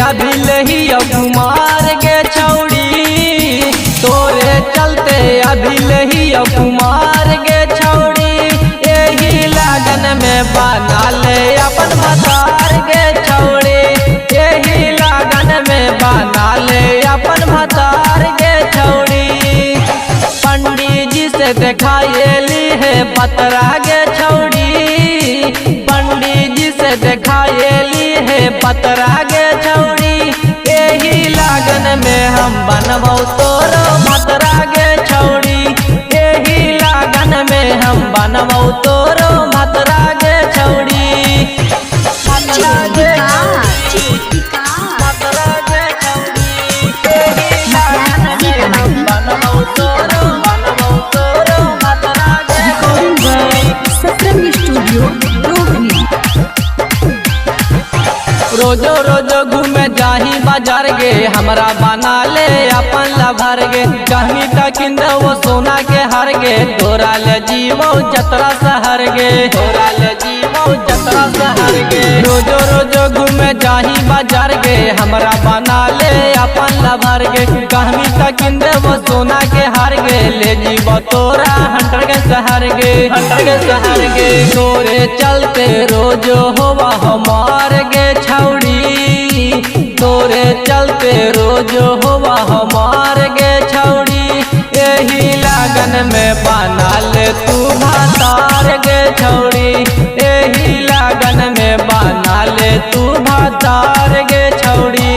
अभी लही कुमार गे छौड़ी, तोरे चलते अभी लही कुमार गे छौड़ी। यही लगन में बना ले अपन भतार गे छौड़ी, यही लगन में बना ले अपन भतार गे छौड़ी। पंडित जी से दिखाएली है पतरा गे छौड़ी, पंडित जी से दिखाएली है पतरा गे छौड़ी। यही लगन में हम बनबौ तोरो भतरा गे छौड़ी, यही लगन में हम बनबौ तोरो भतरा गे छौड़ी। रोजो रोजो घूमे जाही बाजार गे, हमरा बना ले अपन लभर गे। कहमी तकिंद वो सोना के हर गे, तोरा ले जीवो जतरा शहर गे, तोरा ले जीवो जतरा शहर गे। रोजो रोजो घूमे जाही बाजार गे, हमरा बना ले अपन लभर गे। कहमी तकिंद वो सोना के हर गे, ले जीवो तोरा हंटर के शहर गे, हंटर के शहर गे। तोरे चलते रोजो होवा हमार गे छौड़ी, तोरे चलते रोज होवा हमार गे छौड़ी। यही लगन में बना ले तू भतार गे छौड़ी, यही लगन में बना ले तू भतार गे छौड़ी।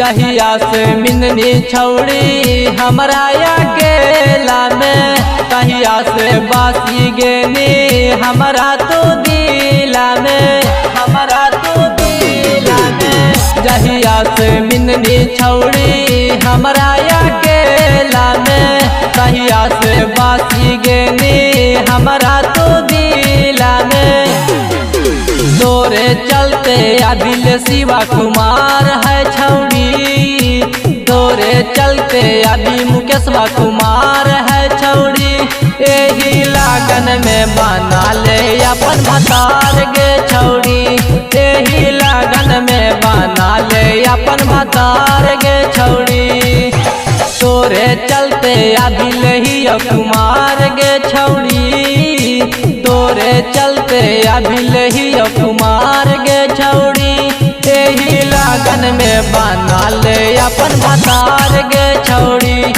जहिया से मिलनी छौड़ी हमरा अकेला में, तहिया से बासी गेनी हमरा तो दिला में, हमरा तो दिला में। जहिया से मिलनी छौड़ी हमरा अकेला में, तहिया से बासी गेनी हमरा तो दिला में। तोरे चलते अभिल शिवा कुमार है छौड़ी, तोरे चलते अभी मुकेशवा कुमार है छौड़ी। यही लगन में बना ले अपन भतार गे छौड़ी, यही लगन में बना ले अपन भतार गे छौड़ी। तोरे चलते अभी लही कुमार गे छौड़ी, तोरे चलते अभी लही कुमार गे छौड़ी। यही लगन में बना ले अपन भतार गे छौड़ी।